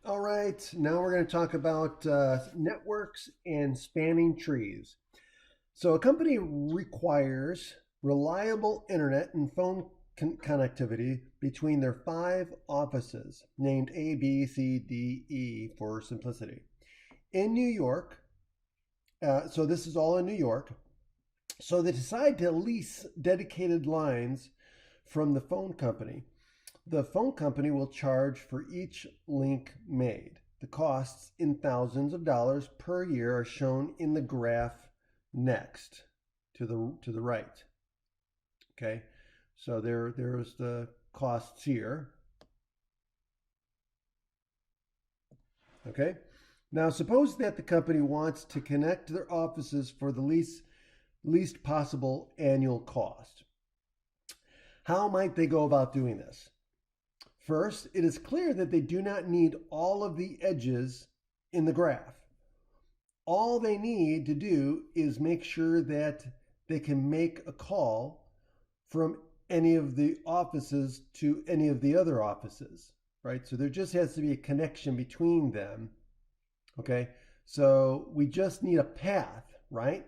All right, now we're going to talk about networks and spanning trees. So, a company requires reliable internet and phone connectivity between their five offices, named A, B, C, D, E for simplicity. In New York, so this is all in New York. So, they decide to lease dedicated lines from the phone company. The phone company will charge for each link made. The costs in thousands of dollars per year are shown in the graph next to the right. Okay, so there's the costs here. Okay, now suppose that the company wants to connect their offices for the least possible annual cost. How might they go about doing this? First, it is clear that they do not need all of the edges in the graph. All they need to do is make sure that they can make a call from any of the offices to any of the other offices, right? So there just has to be a connection between them, okay? So we just need a path, right?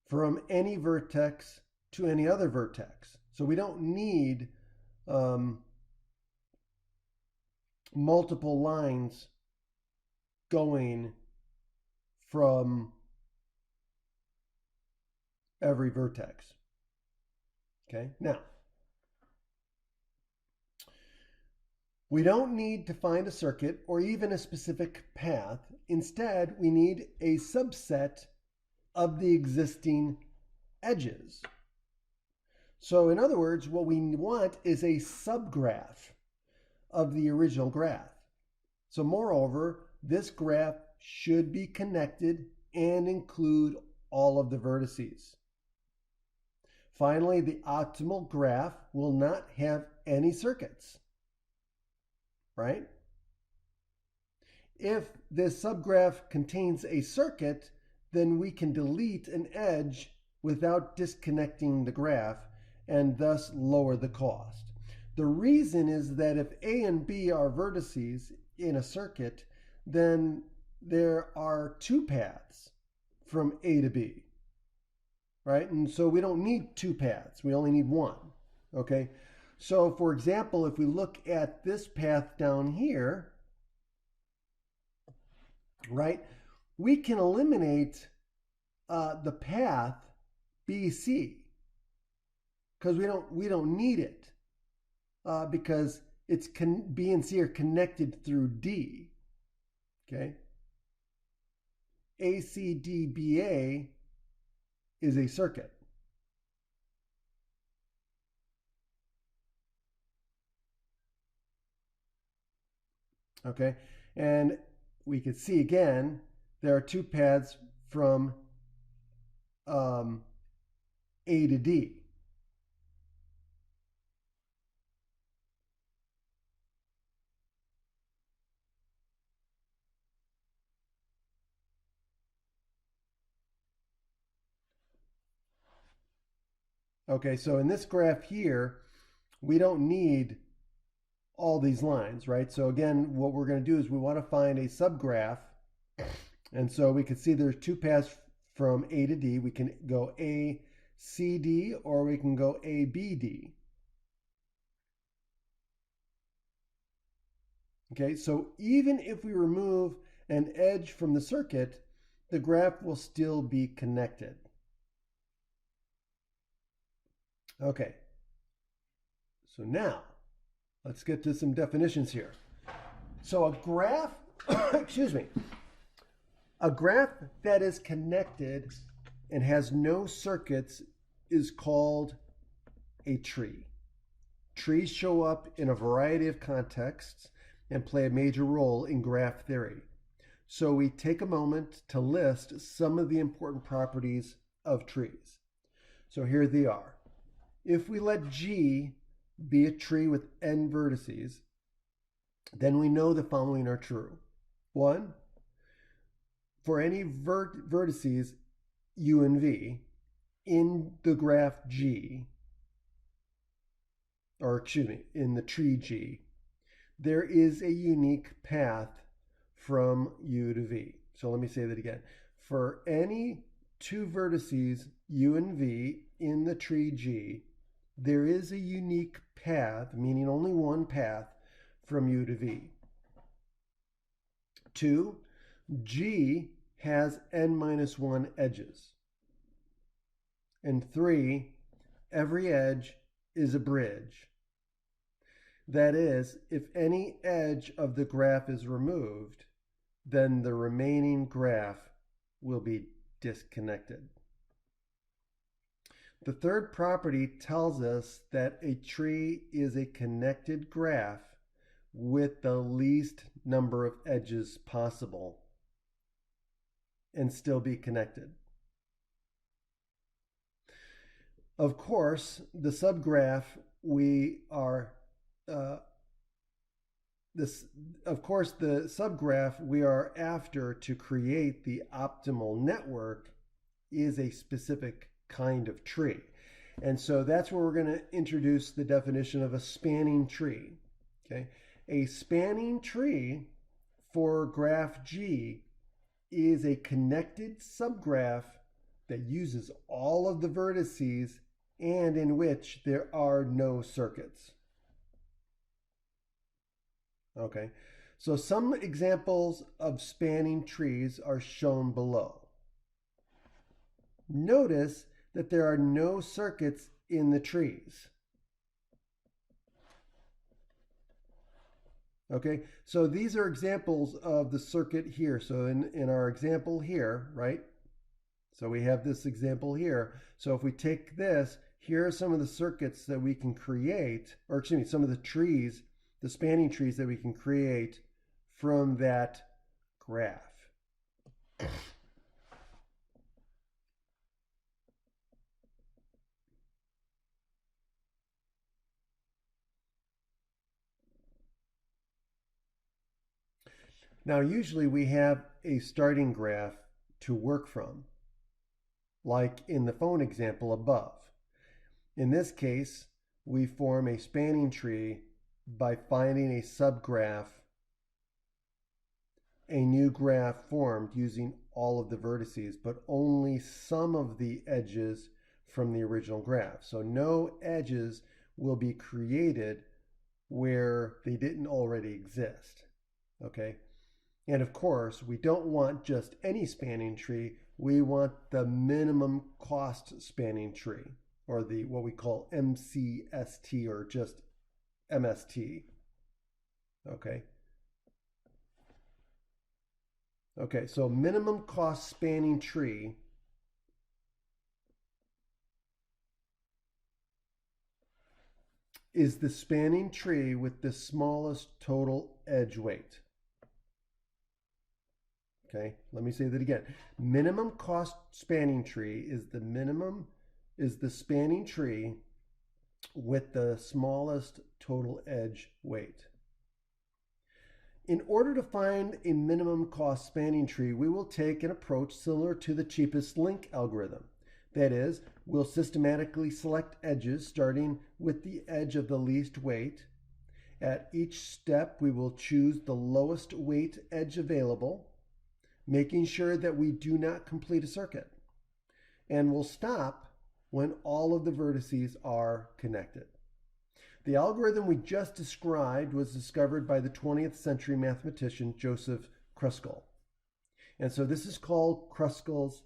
From any vertex to any other vertex. So we don't need um, multiple lines going from every vertex. Okay, now we don't need to find a circuit or even a specific path. Instead, we need a subset of the existing edges. So, in other words, what we want is a subgraph of the original graph. So, moreover, this graph should be connected and include all of the vertices. Finally, the optimal graph will not have any circuits, right? If this subgraph contains a circuit, then we can delete an edge without disconnecting the graph and thus lower the cost. The reason is that if A and B are vertices in a circuit, then there are two paths from A to B, right? And so we don't need two paths, we only need one, okay? So for example, if we look at this path down here, right, we can eliminate the path BC because we don't need it because B and C are connected through D. Okay, ACDBA is a circuit. Okay, and we can see again there are two paths from um, A to D. Okay, so in this graph here, we don't need all these lines, right? So again, what we're going to do is we want to find a subgraph. And so we can see there's two paths from A to D. We can go A, C, D, or we can go A, B, D. Okay, so even if we remove an edge from the circuit, the graph will still be connected. Okay, so now let's get to some definitions here. So a graph, excuse me, a graph that is connected and has no circuits is called a tree. Trees show up in a variety of contexts and play a major role in graph theory. So we take a moment to list some of the important properties of trees. So here they are. If we let G be a tree with n vertices, then we know the following are true. One, for any vertices U and V in the graph G, or excuse me, in the tree G, there is a unique path from U to V. So let me say that again. For any two vertices U and V in the tree G, there is a unique path, meaning only one path, from U to V. 2, G has n minus 1 edges. And 3, every edge is a bridge. That is, if any edge of the graph is removed, then the remaining graph will be disconnected. The third property tells us that a tree is a connected graph with the least number of edges possible and still be connected. Of course, the subgraph we are the subgraph we are after to create the optimal network is a specific kind of tree. And so that's where we're going to introduce the definition of a spanning tree. Okay? A spanning tree for graph G is a connected subgraph that uses all of the vertices and in which there are no circuits. Okay, so some examples of spanning trees are shown below. Notice that there are no circuits in the trees. Okay, so these are examples of the circuit here. So in our example here, right? So we have this example here. So if we take this, here are some of the circuits that we can create, or excuse me, some of the trees, the spanning trees that we can create from that graph. Now, usually we have a starting graph to work from, like in the phone example above. In this case, we form a spanning tree by finding a subgraph, a new graph formed using all of the vertices, but only some of the edges from the original graph. So no edges will be created where they didn't already exist. Okay? And of course, we don't want just any spanning tree. We want the minimum cost spanning tree, or the what we call MCST, or just MST. Okay. Okay, so minimum cost spanning tree is the spanning tree with the smallest total edge weight. Okay, let me say that again. Minimum cost spanning tree is the spanning tree with the smallest total edge weight. In order to find a minimum cost spanning tree, we will take an approach similar to the cheapest link algorithm. That is, we'll systematically select edges starting with the edge of the least weight. At each step, we will choose the lowest weight edge available, making sure that we do not complete a circuit. And we'll stop when all of the vertices are connected. The algorithm we just described was discovered by the 20th century mathematician Joseph Kruskal. And so this is called Kruskal's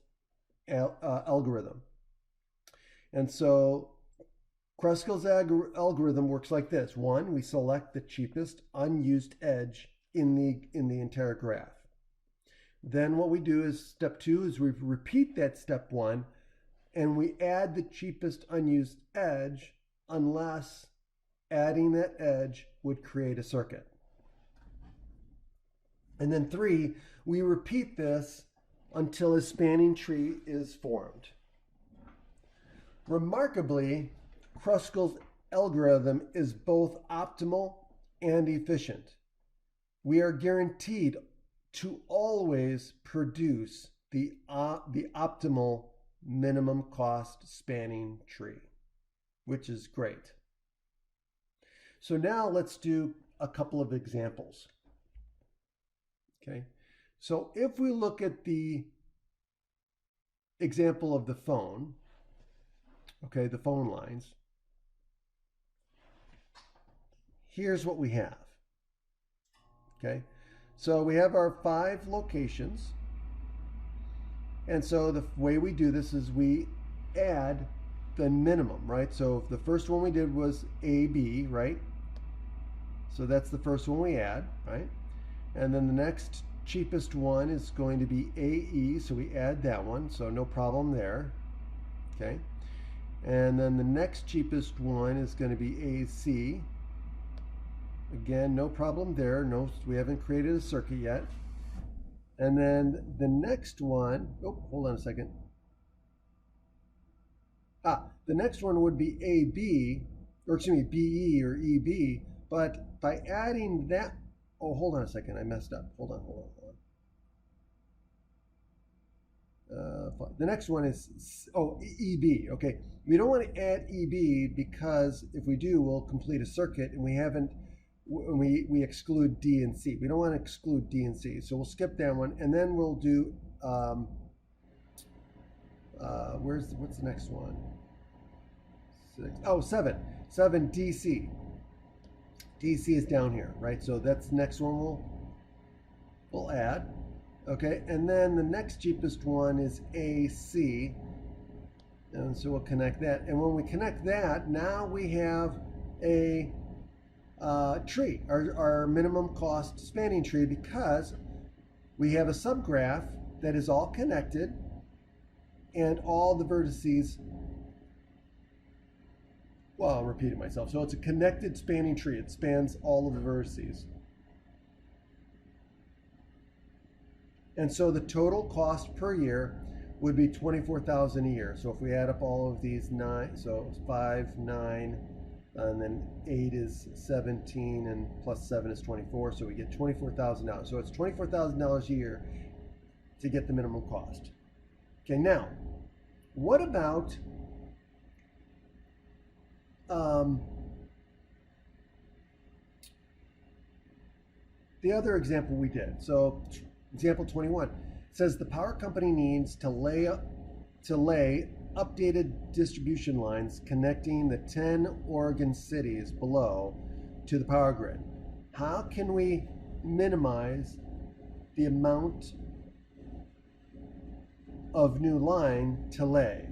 algorithm. And so Kruskal's algorithm works like this. 1, we select the cheapest unused edge in the entire graph. Then what we do is step 2 is we repeat that step 1 and we add the cheapest unused edge unless adding that edge would create a circuit. And then 3, we repeat this until a spanning tree is formed. Remarkably, Kruskal's algorithm is both optimal and efficient. We are guaranteed to always produce the optimal minimum cost spanning tree, which is great. So now let's do a couple of examples. Okay, so if we look at the example of the phone, okay, the phone lines, here's what we have. Okay, so we have our 5 locations, and so the way we do this is we add the minimum, right? So the first one we did was AB, right? So that's the first one we add, right? And then the next cheapest one is going to be AE, so we add that one, so no problem there, okay? And then the next cheapest one is going to be AC. Again, no problem there. No, we haven't created a circuit yet. And then the next one, oh, hold on a second. The next one would be AB, or excuse me, BE or EB, but by adding that, oh, hold on a second, I messed up. Hold on. The next one is, oh, EB, okay. We don't want to add EB because if we do, we'll complete a circuit and we haven't, we exclude D and C. We don't want to exclude D and C, so we'll skip that one, and then we'll do, what's the next one? 7 DC. DC is down here, right? So that's the next one we'll add. Okay, and then the next cheapest one is AC. And so we'll connect that. And when we connect that, now we have a tree, our minimum cost spanning tree, because we have a subgraph that is all connected and all the vertices, well, I'm repeating myself. So it's a connected spanning tree. It spans all of the vertices. And so the total cost per year would be $24,000 a year. So if we add up all of these 9, so it's 5, 9, and then 8 is 17, and plus 7 is 24. So we get $24,000. So it's $24,000 a year to get the minimum cost. Okay, now, what about the other example we did? So example 21 says the power company needs to lay updated distribution lines connecting the 10 Oregon cities below to the power grid. How can we minimize the amount of new line to lay?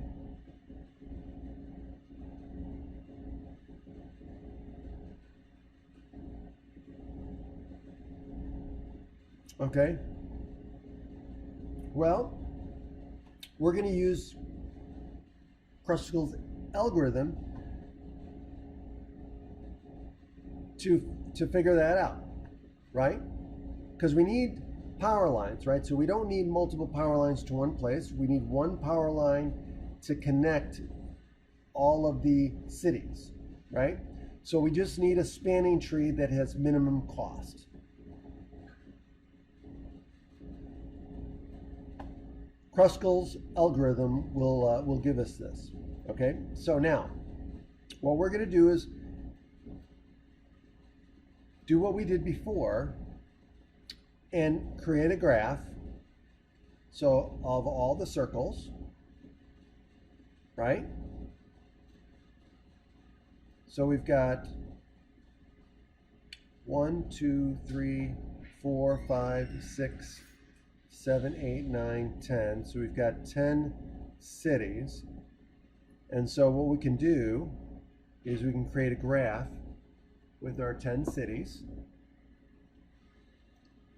Okay. Well, we're going to use Kruskal's algorithm to figure that out, right? Because we need power lines, right? So we don't need multiple power lines to one place. We need one power line to connect all of the cities, right? So we just need a spanning tree that has minimum cost. Kruskal's algorithm will give us this. Okay, so now what we're going to do is do what we did before and create a graph. So of all the circles, right? So we've got 1, 2, 3, 4, 5, 6, 7, 8, 9, 10. So we've got 10 cities. And so what we can do is we can create a graph with our 10 cities.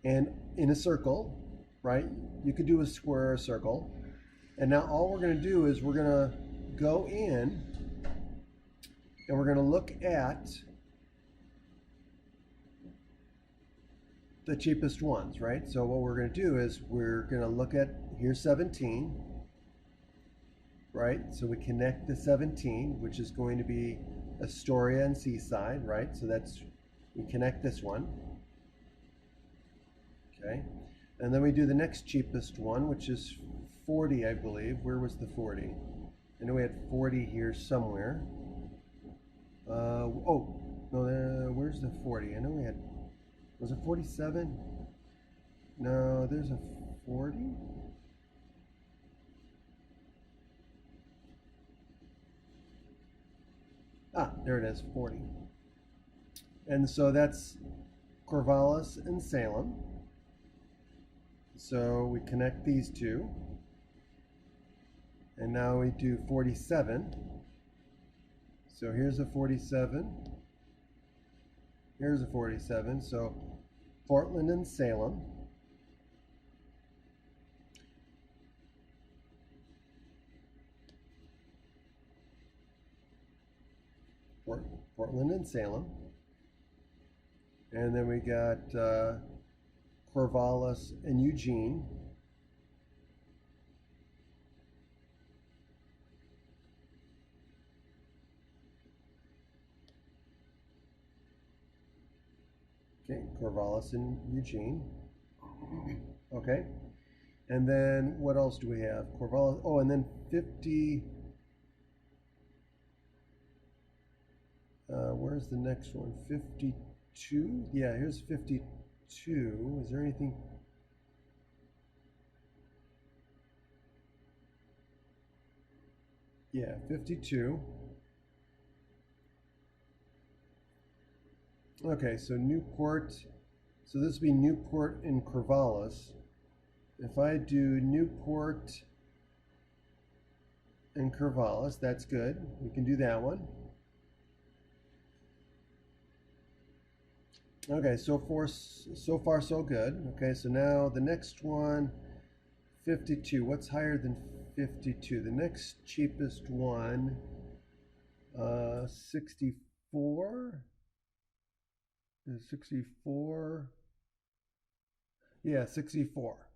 And in a circle, right? You could do a square or a circle. And now all we're going to do is we're going to go in and we're going to look at the cheapest ones, right? So what we're going to do is we're going to look at, here's 17, right? So we connect the 17, which is going to be Astoria and Seaside, right? So that's, we connect this one, okay? And then we do the next cheapest one, which is 40, I believe. Where was the 40? I know we had 40 here somewhere. Where's the 40? I know we had, was it 47? No, there's a 40. Ah, there it is, 40. And so that's Corvallis and Salem. So we connect these two. And now we do 47. So here's a 47. Here's a 47. So Portland and Salem. Portland and Salem. And then we got Corvallis and Eugene. Okay, Corvallis and Eugene. Okay. And then what else do we have? Corvallis. Oh, and then 50. Where's the next one? 52? Yeah, here's 52. Is there anything? Yeah, 52. Okay, so Newport. So this would be Newport and Corvallis. If I do Newport and Corvallis, that's good. We can do that one. Okay, so far so good. Okay, so now the next one, 52. What's higher than 52? The next cheapest one, 64. Is 64? Yeah, 64.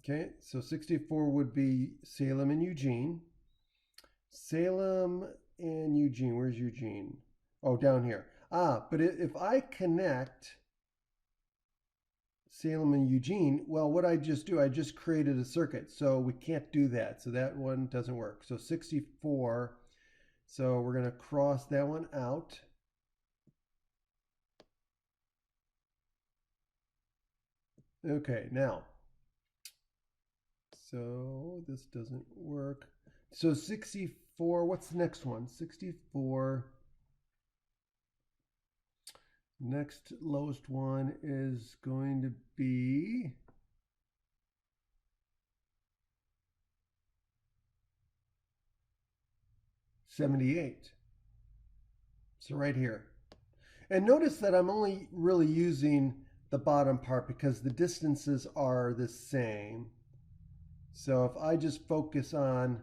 Okay, so 64 would be Salem and Eugene. Salem and Eugene. Where's Eugene? Oh, down here. Ah, but if I connect Salem and Eugene, well, what I just do, I just created a circuit. So we can't do that. So that one doesn't work. So 64. So we're going to cross that one out. Okay, now. So this doesn't work. So 64, what's the next one? 64. Next lowest one is going to be 78. So right here. And notice that I'm only really using the bottom part because the distances are the same. So if I just focus on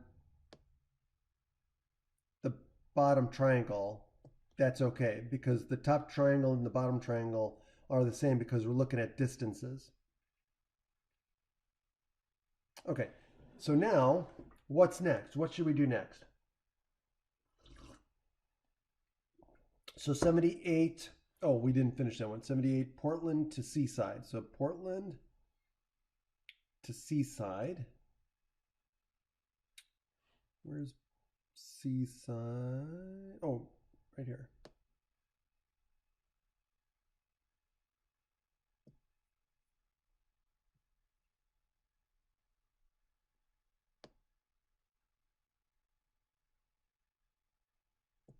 the bottom triangle, that's okay because the top triangle and the bottom triangle are the same because we're looking at distances. Okay, so now what's next? What should we do next? So 78, oh, we didn't finish that one. 78, Portland to Seaside. So Portland to Seaside. Where's Seaside? Oh, right here.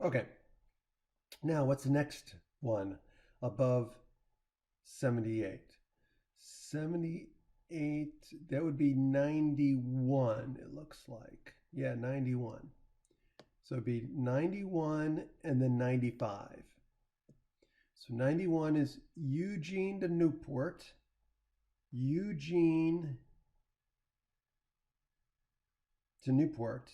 Okay. Now, what's the next one above 78? 78, that would be 91, it looks like. Yeah, 91. So it'd be 91 and then 95. So 91 is Eugene to Newport. Eugene to Newport.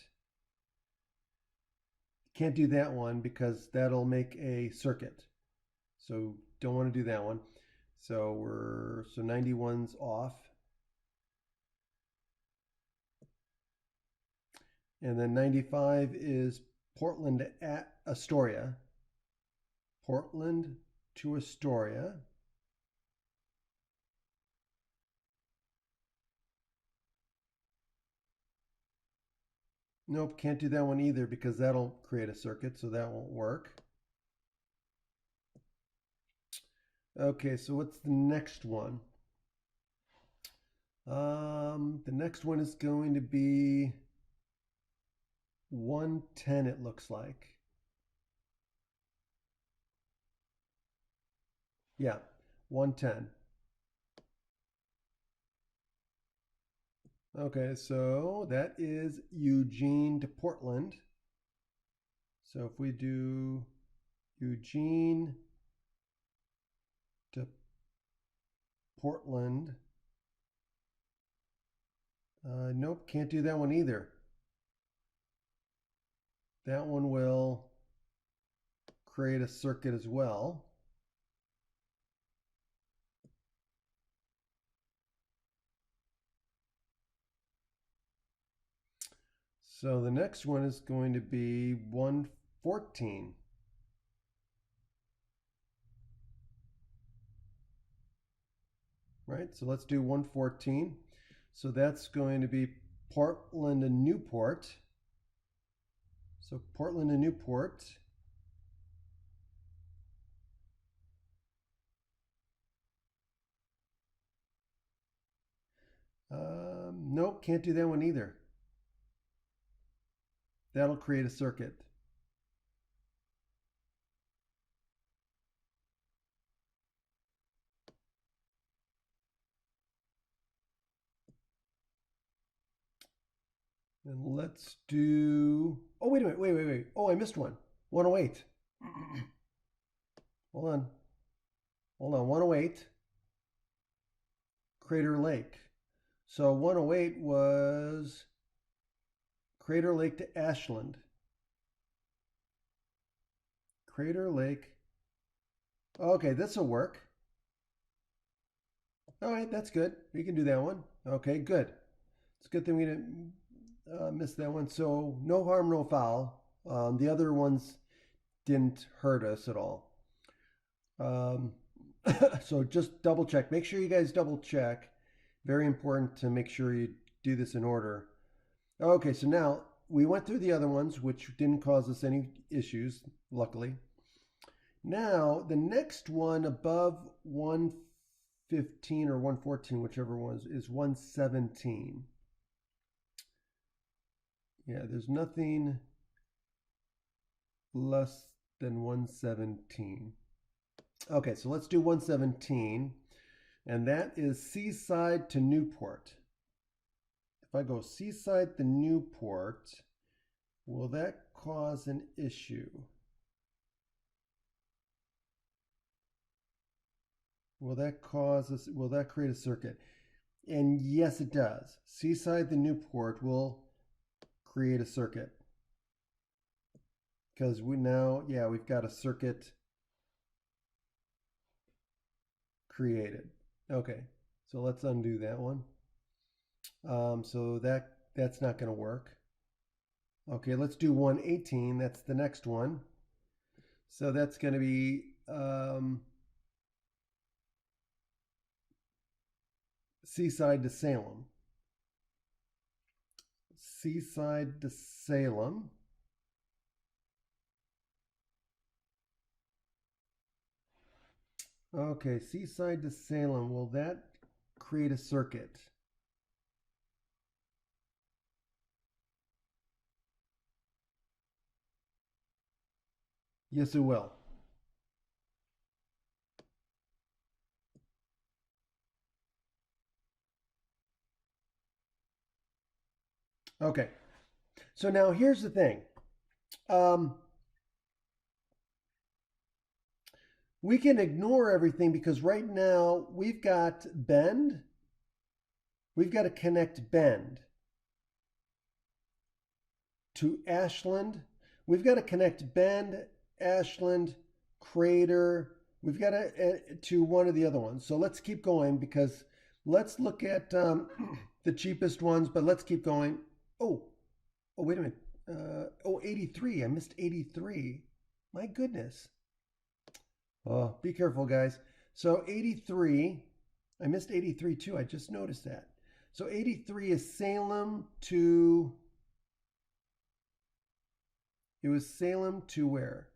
Can't do that one because that'll make a circuit. So don't want to do that one. So 91's off. And then 95 is Portland at Astoria. Portland to Astoria. Nope, can't do that one either because that'll create a circuit, so that won't work. Okay, so what's the next one? The next one is going to be 110, it looks like. Yeah, 110. Okay, so that is Eugene to Portland. So if we do Eugene to Portland, nope, can't do that one either. That one will create a circuit as well. So the next one is going to be 114. Right, so let's do 114. So that's going to be Portland and Newport. So Portland and Newport. Nope, can't do that one either. That'll create a circuit. And let's do, oh, wait a minute, wait. Oh, I missed one. 108. Hold on. 108. Crater Lake. So 108 was Crater Lake to Ashland. Crater Lake. Okay, this will work. All right, that's good. We can do that one. Okay, good. It's a good thing we didn't miss that one. So no harm, no foul. The other ones didn't hurt us at all. Um, so just double check. Make sure you guys double check. Very important to make sure you do this in order. Okay, so now we went through the other ones, which didn't cause us any issues, luckily. Now, the next one above 115 or 114, whichever one is 117. Yeah, there's nothing less than 117. Okay, so let's do 117, and that is Seaside to Newport. If I go Seaside to Newport, will that cause an issue? Will that create a circuit? And yes, it does. Seaside to Newport will create a circuit. Because we've got a circuit created. Okay, so let's undo that one. So that's not going to work. Okay, let's do 118. That's the next one. So that's going to be Seaside to Salem. Seaside to Salem. Okay, Seaside to Salem. Will that create a circuit? Yes, it will. Okay, so now here's the thing. We can ignore everything because right now we've got Bend. We've got to connect Bend to Ashland. We've got to connect Bend, Ashland, Crater. We've got to one of the other ones. So let's keep going because let's look at the cheapest ones, but let's keep going. Oh, wait a minute. 83. I missed 83. My goodness. Oh, be careful, guys. So 83. I missed 83 too. I just noticed that. So 83 is Salem to. It was Salem to where?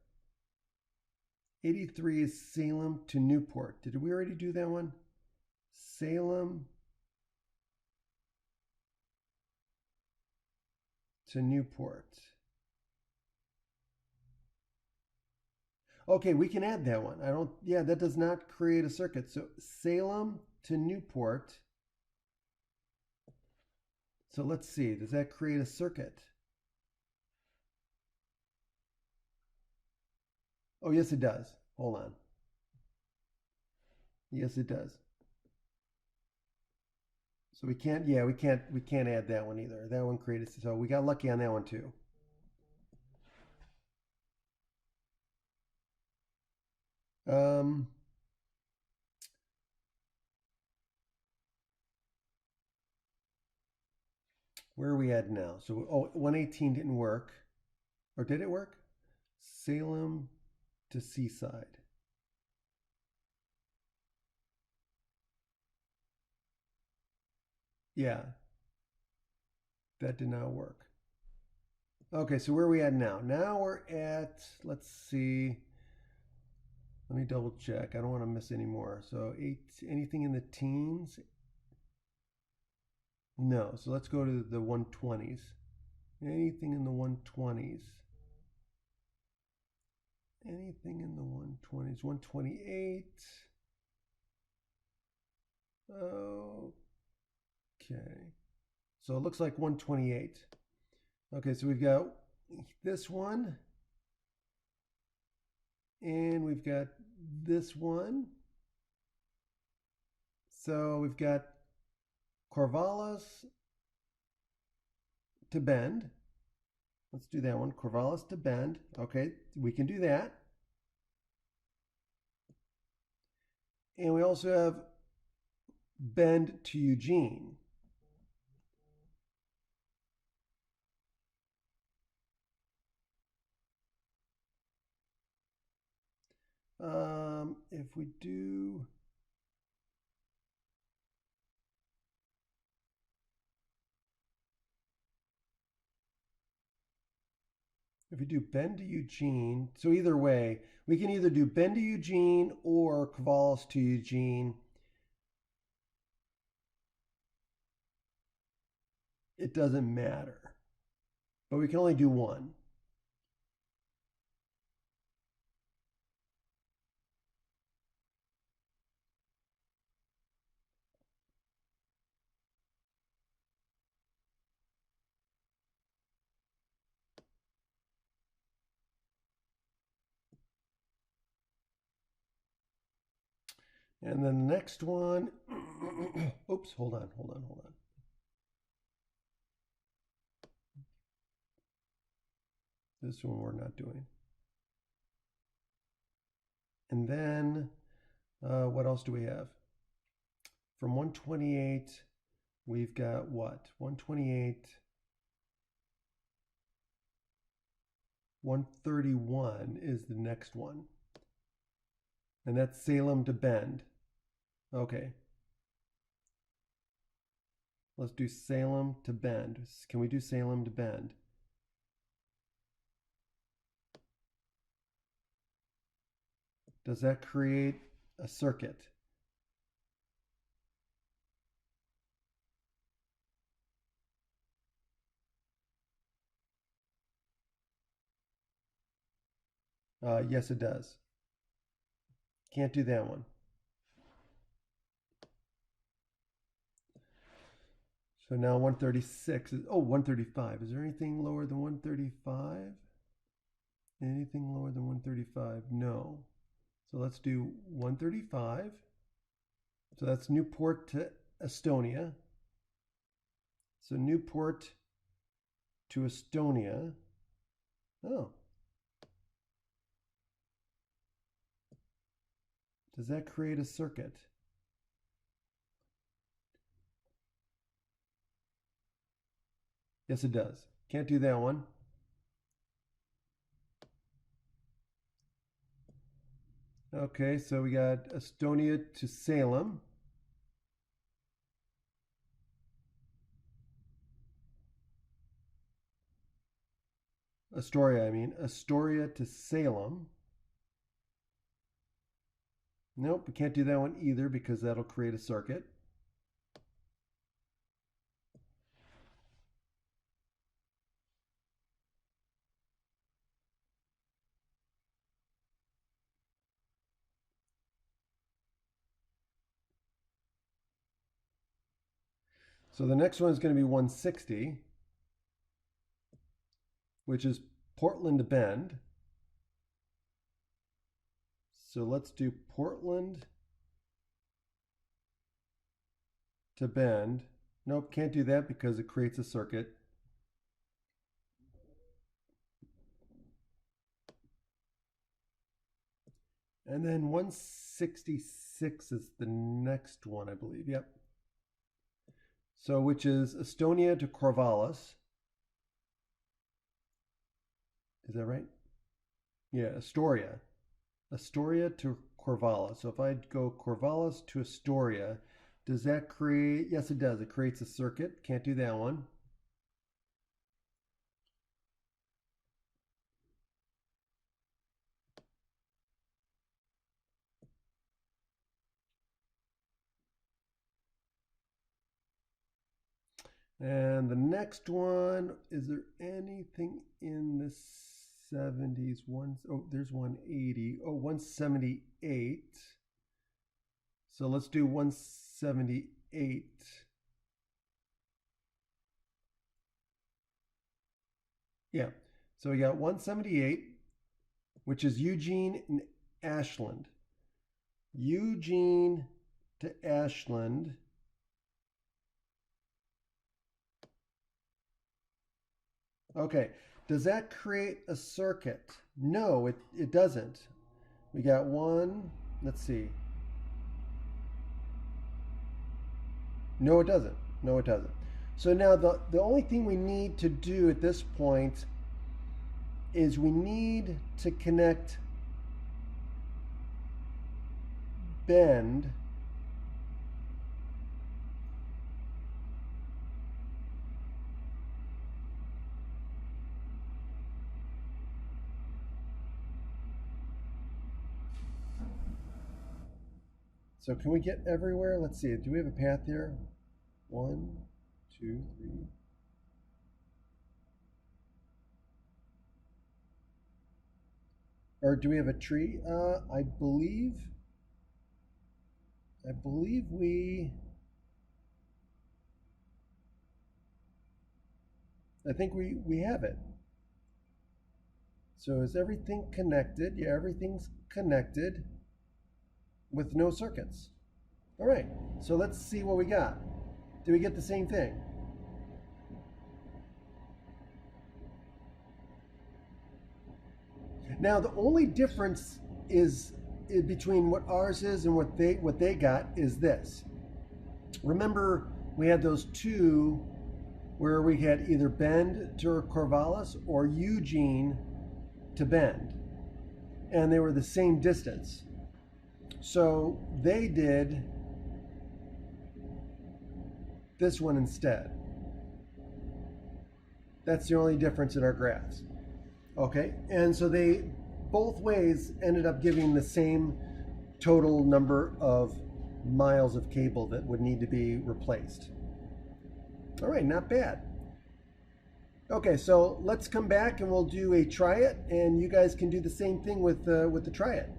83 is Salem to Newport. Did we already do that one? Salem to Newport. Okay, we can add that one. Yeah, that does not create a circuit. So Salem to Newport. So let's see, does that create a circuit? Oh, yes, it does. Hold on. Yes, it does. So we can't add that one either. That one created, so we got lucky on that one too. Where are we at now? So, 118 didn't work. Or did it work? Salem to Seaside. Yeah, that did not work. Okay, so where are we at now? Now we're at, let's see. Let me double check. I don't want to miss any more. So anything in the teens? No. So let's go to the 120s. Anything in the 120s? Anything in the 120s? 128. Okay. So it looks like 128. Okay, so we've got this one. And we've got this one. So we've got Corvallis to Bend. Let's do that one. Corvallis to Bend. Okay, we can do that. And we also have Bend to Eugene. If we do Bend to Eugene, so either way, we can either do Bend to Eugene or Corvallis to Eugene. It doesn't matter, but we can only do one. And then the next one, oops, hold on. This one we're not doing. And then, what else do we have? From 128, we've got what? 128, 131 is the next one. And that's Salem to Bend. Okay. Let's do Salem to Bend. Can we do Salem to Bend? Does that create a circuit? Yes, it does. Can't do that one. So now 136 is, 135. Is there anything lower than 135? Anything lower than 135? No. So let's do 135. So that's Newport to Estonia. So Newport to Estonia. Oh. Does that create a circuit? Yes, it does. Can't do that one. Okay, so we got Estonia to Salem. Astoria to Salem. Nope, we can't do that one either because that'll create a circuit. So the next one is going to be 160, which is Portland to Bend. So let's do Portland to Bend. Nope, can't do that because it creates a circuit. And then 166 is the next one, I believe. Yep. So which is Estonia to Corvallis. Is that right? Yeah, Astoria. Astoria to Corvallis. So if I go Corvallis to Astoria, does that create? Yes, it does. It creates a circuit. Can't do that one. And the next one, is there anything in the 70s? Oh, there's 180. Oh, 178. So let's do 178. Yeah. So we got 178, which is Eugene and Ashland. Eugene to Ashland. Okay, does that create a circuit? No, it doesn't. We got one, let's see. No, it doesn't. No, it doesn't. So now the only thing we need to do at this point is we need to connect Bend So can we get everywhere? Let's see. Do we have a path here? 1, 2, 3. Or do we have a tree? I believe I think we have it. So is everything connected? Yeah, everything's connected with no circuits. All right, so let's see what we got. Do we get the same thing? Now the only difference is between what ours is and what they got is this. Remember, we had those two where we had either Bend to Corvallis or Eugene to Bend, and they were the same distance. So they did this one instead. That's the only difference in our graphs. Okay, and so they both ways ended up giving the same total number of miles of cable that would need to be replaced. All right, not bad. Okay, so let's come back and we'll do a try it, and you guys can do the same thing with the try it.